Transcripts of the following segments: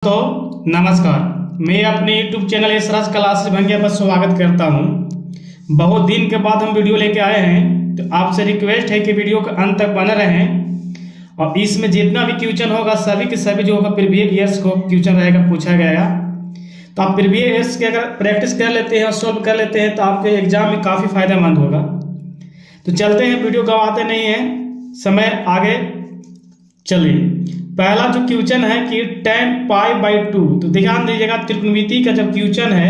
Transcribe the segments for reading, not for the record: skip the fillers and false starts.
तो नमस्कार, मैं अपने YouTube चैनल यशराज क्लासेस भंगिया पर स्वागत करता हूं। बहुत दिन के बाद हम वीडियो लेके आए हैं, तो आपसे रिक्वेस्ट है कि वीडियो के अंत तक बने रहें और इसमें जितना भी क्वेश्चन होगा सभी के सभी जो होगा प्रीवियस ईयर्स को क्वेश्चन रहेगा पूछा गया। तो आप प्रीवियस ईयर्स की अगर प्रैक्टिस कर लेते हैं और सॉल्व कर लेते हैं तो आपके एग्जाम में काफ़ी फायदेमंद होगा। तो चलते हैं, वीडियो गवाते नहीं हैं, समय आगे चलिए। पहला जो क्वेश्चन है कि tan π/2, तो ध्यान दीजिएगा त्रिकोणमिति का जब क्वेश्चन है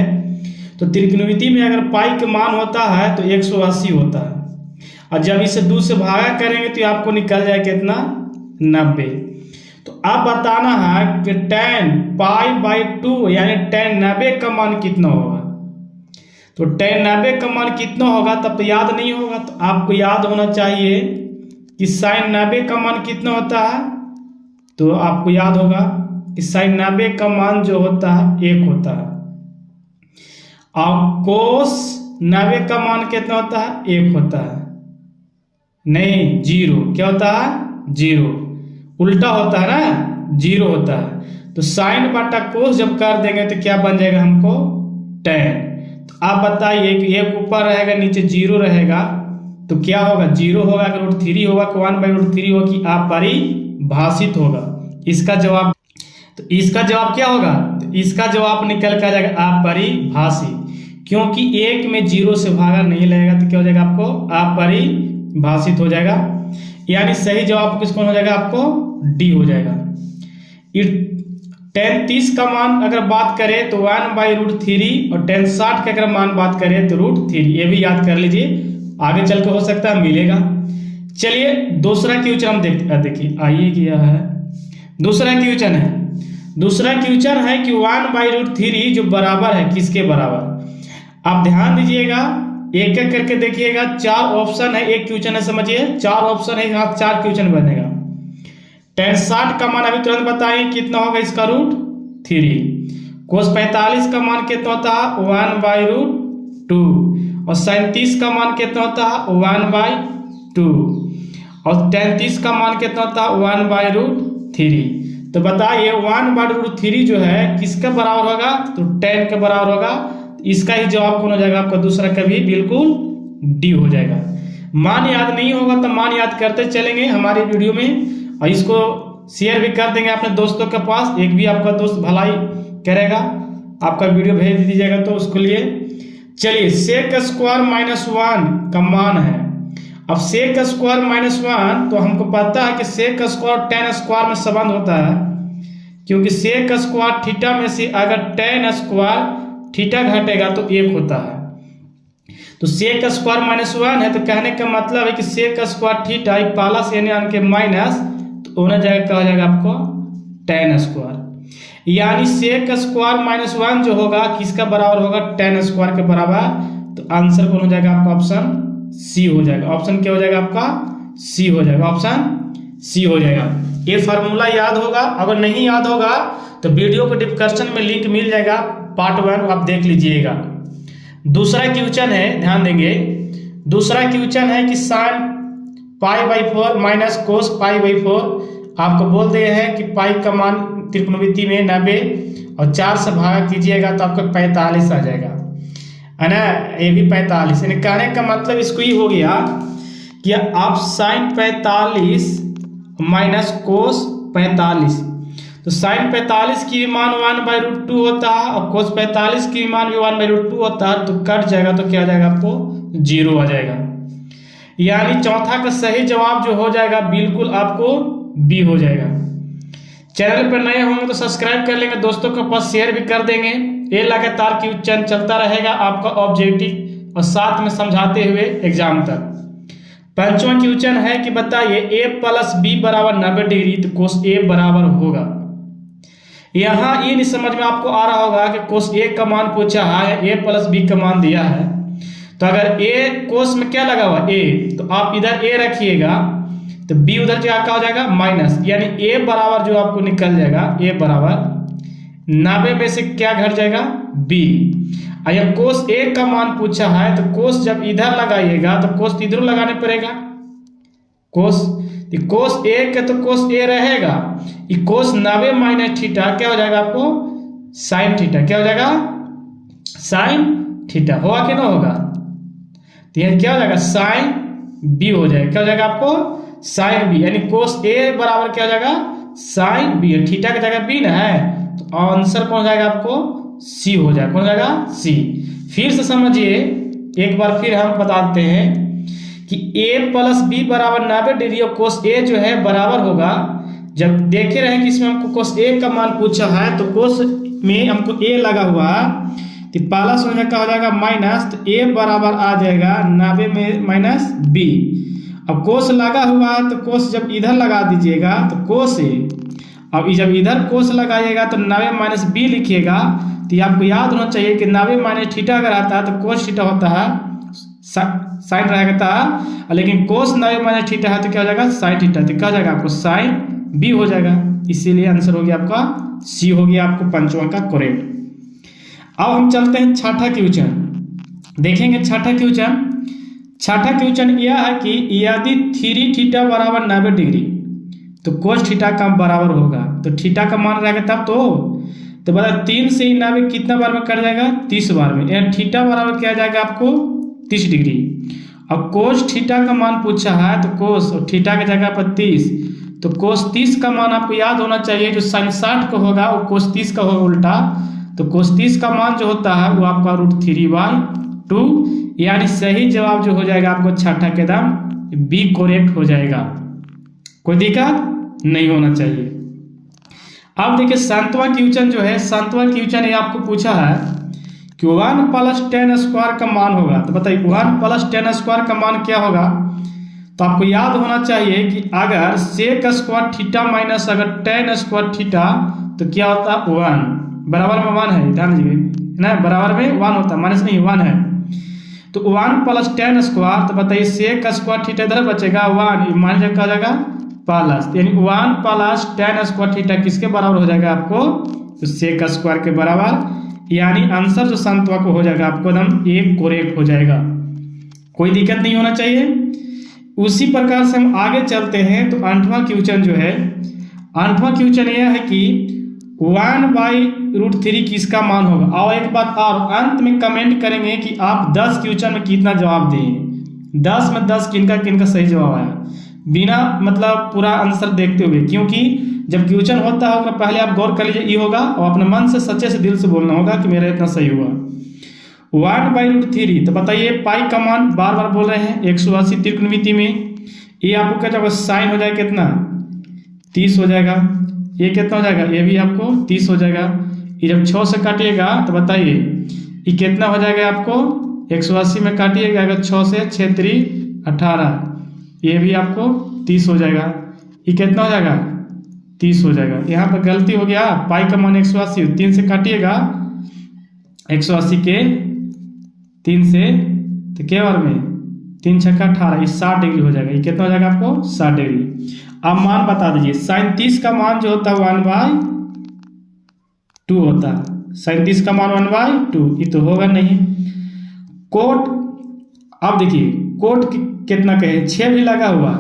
तो त्रिकोणमिति में अगर पाई के मान होता है तो 180 होता है और जब इसे 2 से भागा करेंगे तो आपको निकल जाए कितना, 90। तो अब बताना है कि tan π/2 यानी tan 90 का मान कितना होगा। तो tan 90 का मान कितना होगा तब तो याद नहीं होगा, तो आपको याद होना चाहिए कि sin 90 का मान कितना होता है। तो आपको याद होगा कि sin 90 का मान जो होता है 1 होता है और cos 90 का मान कितना होता है, 1 होता है, नहीं 0। क्या होता है, 0। उल्टा होता है ना, 0 होता है। तो sin बटा cos जब कर देंगे तो क्या बन जाएगा हमको, tan। तो आप बताइए कि 1 ऊपर रहेगा नीचे 0 रहेगा तो क्या होगा, 0 होगा। अगर √3 होगा तो 1/√3 होगा कि अपरिभाषित होगा। इसका जवाब, तो इसका जवाब क्या होगा, तो इसका जवाब निकल कर जाएगा अपरिभाषित, क्योंकि 1 में 0 से भागा नहीं लगेगा तो क्या हो जाएगा आपको, अपरिभाषित हो जाएगा। यानी सही जवाब किसको हो जाएगा, आपको डी हो जाएगा। tan 30 का मान अगर बात करें तो 1/√3 और tan 60 का अगर मान बात करें तो √3। ये भी याद कर लीजिए, आगे चल के हो सकता है मिलेगा। चलिए दूसरा क्वेश्चन हम देखिए आइए किया है। दूसरा क्वेश्चन है कि 1/√3 जो बराबर है किसके बराबर। आप ध्यान दीजिएगा, एक एक करके देखिएगा। 4 ऑप्शन है, एक क्वेश्चन है, समझिए 4 ऑप्शन है, यहाँ 4 क्वेश्चन बनेगा। tan 60 का मान अभी तुरंत बताइए कितना होगा, इसका √3। cos 45 का मान कितना होता है, 1/2। और sin 30 का मान कितना होता है, 1/2। और tan 30 का मान कितना होता है, 1/√3। तो बताइए 1/√3 जो है किसका बराबर होगा, तो tan के बराबर होगा। इसका ही जवाब कौन हो जाएगा आपका, दूसरा का भी बिल्कुल डी हो जाएगा। मान याद नहीं होगा तो मान याद करते चलेंगे हमारी वीडियो में, और इसको शेयर भी कर देंगे अपने दोस्तों के पास। एक भी आपका दोस्त भलाई करेगा, आपका वीडियो भेज दीजिएगा तो उसके लिए। चलिए sec² -1 का मान है। अब sec² -1 तो हमको पता है कि sec² tan² में संबंध होता है, क्योंकि sec² थीटा में से अगर tan² थीटा घटेगा तो 1 होता है। तो sec² -1 है, तो कहने का मतलब है कि sec² थीटा प्लस यानी के माइनस, तो होना जाएगा क्या हो जाएगा आपको, tan²। यानी sec² -1 जो होगा किसका बराबर होगा, tan² के बराबर। तो आंसर कौन हो जाएगा आपका, ऑप्शन सी हो जाएगा। ऑप्शन क्या हो जाएगा आपका, सी हो जाएगा, ऑप्शन सी हो जाएगा। ये फार्मूला याद होगा, अगर नहीं याद होगा तो वीडियो को डिस्क्रिप्शन में लिंक मिल जाएगा, पार्ट 1 आप देख लीजिएगा। दूसरा क्वेश्चन है, ध्यान देंगे। दूसरा क्वेश्चन है कि sin π/4 cos π/4। आपको बोल दिए हैं कि पाई का मान त्रिकोणमिति में 90 और 4 से भागा कीजिएगा तो आपको 45 आ जाएगा, है ना। ये भी 45, यानी कहने का मतलब इसको ही हो गया कि आप sin 45 cos 45, तो sin 45 की भी मान 1/√2 होता है और cos 45 की भी मान भी 1/√2 होता है। तो कट जाएगा तो क्या आ जाएगा आपको, 0 आ जाएगा। यानी चौथा का सही जवाब जो हो जाएगा बिल्कुल आपको बी हो जाएगा। चैनल पर नए होंगे तो सब्सक्राइब कर लेंगे, दोस्तों के पास शेयर भी कर देंगे। ये लगातार क्वेश्चन चलता रहेगा आपका ऑब्जेक्टिव और साथ में समझाते हुए एग्जाम तक। पांचवा क्वेश्चन है कि बताइए a + b = 90 डिग्री, तो cos a बराबर होगा। यहाँ ये नहीं समझ में आपको आ रहा होगा कि cos a का मान पूछा है, a + b का मान दिया है। तो अगर a cos में क्या लगा हुआ a, तो आप इधर a रखिएगा तो b उधर क्या हो जाएगा माइनस, यानी a बराबर जो आपको निकल जाएगा, a बराबर 90 में से क्या घट जाएगा, b। अगर cos a का मान पूछा है तो cos जब इधर लगाइएगा तो cos इधर लगाने पड़ेगा cos, तो कोस ए के तो कोस ए रहेगा, ये कोस 90 माइनस थीटा क्या हो जाएगा आपको साइन थीटा, क्या हो जाएगा साइन थीटा, होगा कि ना होगा। तो यह क्या हो जाएगा साइन बी हो जाएगा, क्या हो जाएगा आपको साइन बी, यानी कोस ए बराबर क्या हो जाएगा साइन बी, थीटा की जगह बी ना है तो आंसर कौन हो जाएगा आपको सी हो जाएगा, कौन हो जाएगा सी। फिर से समझिए एक बार फिर हम बता देते हैं कि a प्लस बी बराबर 90 डिग्री और कोस ए जो है बराबर होगा, जब देखे रहे कि इसमें हमको कोस ए का मान पूछा है तो कोस में हमको a लगा हुआ तो प्लस हो जाएगा, क्या हो जाएगा माइनस, तो a बराबर आ जाएगा 90 में माइनस b। अब कोस लगा हुआ है तो कोस जब इधर लगा दीजिएगा तो कोस ए, अब जब इधर कोस लगाइएगा तो 90 माइनस बी लिखिएगा। तो ये आपको याद होना चाहिए कि 90 माइनस थीटा अगर आता है तो कोस थीटा होता है साइन रहेगा था, लेकिन कोस 90 माइनस थीटा है तो क्या हो जाएगा साइन थीटा, तो क्या हो जाएगा आपको साइन बी हो जाएगा। इसीलिए आंसर हो गया आपका सी हो गया आपको पंचवां का करेक्ट। अब हम चलते हैं छठा क्वेश्चन, देखेंगे छठा क्वेश्चन। छठा क्वेश्चन यह है कि यदि 3 थीटा बराबर 90 डिग्री तो कोस थीटा का बराबर होगा, तो थीटा का मान रहेगा तब तो बता 3 से 90 कितना बार में कट जाएगा 30 बार में, यानी थीटा बराबर क्या जाएगा आपको 30 डिग्री। अब कोस थीटा का मान पूछा है तो कोस और थीटा की जगह पर 30, तो कोस 30 का मान आपको याद होना चाहिए, जो साइन 60 का होगा वो कोस 30 का होगा उल्टा, तो कोस 30 का मान जो होता है वो आपका √3/2, यानी सही जवाब जो हो जाएगा आपको छठा के दाम बी करेक्ट हो जाएगा, कोई दिक्कत नहीं होना चाहिए। अब देखिए सातवां क्वेश्चन जो है, सातवां क्वेश्चन ये आपको पूछा है कि 1 + tan स्क्वायर का मान होगा, तो बताइए 1 + tan स्क्वायर का मान क्या होगा। तो आपको याद होना चाहिए कि अगर सेक स्क्वायर थीटा माइनस अगर tan स्क्वायर थीटा तो क्या होता है 1, बराबर में 1 है, ध्यान दीजिए ना, बराबर में 1 होता है, माइनस नहीं 1 है। तो 1 + tan स्क्वायर, तो बताइए सेक स्क्वायर थीटा इधर बचेगा 1, मान क्या हो जाएगा प्लस, यानी 1 + tan स्क्वायर थीटा किसके बराबर हो जाएगा आपको तो सेक स्क्वायर के बराबर, यानी आंसर जो संतवा को हो जाएगा आपको एकदम एक करेक्ट हो जाएगा, कोई दिक्कत नहीं होना चाहिए। उसी प्रकार से हम आगे चलते हैं। तो 8वां क्वेश्चन जो है, 8वां क्वेश्चन यह है कि 1/√3 किसका मान होगा। और एक बात और अंत में कमेंट करेंगे कि आप 10 क्वेश्चन में कितना जवाब दें, 10 में 10 किनका किनका सही जवाब आया, बिना मतलब पूरा आंसर देखते हुए, क्योंकि जब क्वेश्चन होता होगा पहले आप गौर कर लीजिए, ये होगा और अपने मन से सच्चे से दिल से बोलना होगा कि मेरा इतना सही हुआ। 1/√3, तो बताइए पाई का मान बार बार बोल रहे हैं 180 त्रिकोणमिति में, ये आपको क्या जाएगा साइन हो जाएगा कितना 30 हो जाएगा, ये कितना हो जाएगा ये भी आपको 30 हो जाएगा। ये जब 6 से काटिएगा तो बताइए ये कितना हो जाएगा आपको 180 में काटिएगा अगर 6 से 6 × 18, ये भी आपको 30 हो जाएगा। ये कितना हो जाएगा 30 हो जाएगा। यहाँ पर गलती हो गया, पाई का मान 180, 3 से काटिएगा 180 के 3 से तो क्या बार में 3 × 6 = 18, ये 60 डिग्री हो जाएगा। ये कितना हो जाएगा आपको 60 डिग्री। अब मान बता दीजिए, साइन 30 का मान जो होता है 1/2 होता है, साइन 30 का मान 1/2, ये तो होगा नहीं। कोट, अब देखिए कोट कितना कहे 6 भी लगा हुआ,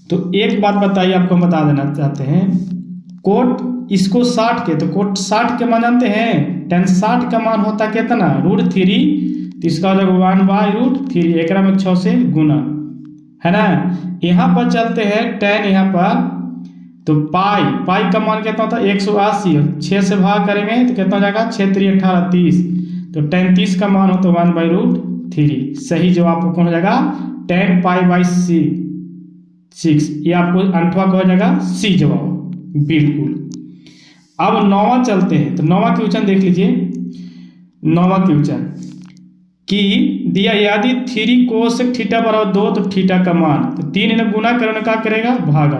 तो एक बात बताइए आपको हम बता देना चाहते हैं, कोट इसको 60 के, तो कोट 60 के मान जानते हैं, tan 60 का मान होता कितना √3, तो इसका हो जाएगा 1/√3, एक में 6 से गुना है ना। यहाँ पर चलते हैं tan, यहाँ पर तो पाई का मान कितना होता है 180, 6 से भाग करेंगे तो कितना हो जाएगा 6 × 3 = 18, 30, तो tan 30 का मान होता है 1/√3। सही जवाब आपको कौन हो जाएगा tan π/6, ये आपको 8वां का हो जाएगा सी जवाब बिल्कुल। अब 9वां चलते हैं। तो 9वां क्वेश्चन देख लीजिए। 9वां क्वेश्चन कि दिया यदि 3 कोसेक थीटा बराबर 2 तो थीटा का मान, तो 3 इन्हें गुना करने का करेगा भागा,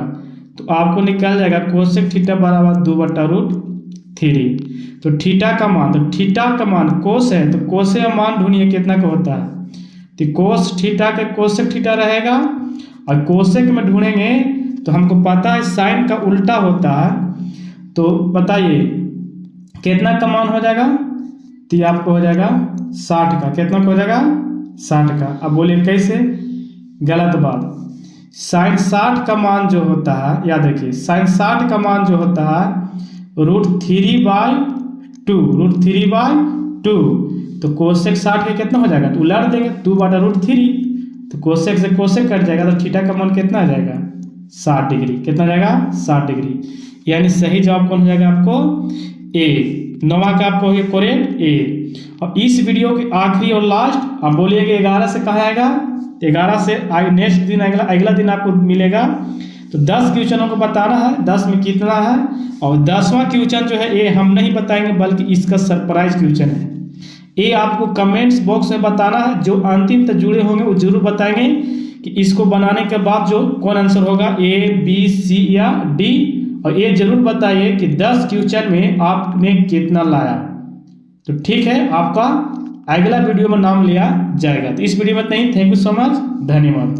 तो आपको निकल जाएगा कोसेक थीटा बराबर 2/√3। तो थीटा का मान, तो थीटा का मान कोस है तो कोसे का मान ढूंढिए कितना का होता है, तो कोस थीटा के कोसेक थीटा रहेगा, और कोसेक में ढूंढेंगे तो हमको पता है साइन का उल्टा होता है, तो बताइए कितना का मान हो जाएगा, तो आपको हो जाएगा 60 का, कितना का हो जाएगा 60 का। अब बोलिए कैसे, गलत बात, साइन 60 का मान जो होता है, याद रखिए साइन 60 का मान जो होता है √3/2, √3/2। तो कोसेक 60 का कितना हो जाएगा, तो उलट देंगे 2/√3, तो कोसेक से कोसेक कट जाएगा, तो थीटा का मान कितना आ जाएगा 60 डिग्री। कितना आ जाएगा 60 डिग्री। यानी सही जवाब कौन हो जाएगा आपको ए। 9वां का आपको हो करेक्ट ए। और इस वीडियो के आखिरी और लास्ट आप बोलिएगा 11 से कहा आएगा, 11 से नेक्स्ट दिन अगला दिन आपको मिलेगा। तो 10 क्वेश्चनों को बताना है, 10 में कितना है। और 10वां क्वेश्चन जो है ये हम नहीं बताएंगे, बल्कि इसका सरप्राइज क्वेश्चन है। ये आपको कमेंट्स बॉक्स में बताना है, जो अंतिम तक जुड़े होंगे वो जरूर बताएंगे कि इसको बनाने के बाद जो कौन आंसर होगा, ए बी सी या डी। और ये जरूर बताइए कि 10 क्वेश्चन में आपने कितना लाया। तो ठीक है, आपका अगला वीडियो में नाम लिया जाएगा। तो इस वीडियो में नहीं, थैंक यू सो मच, धन्यवाद।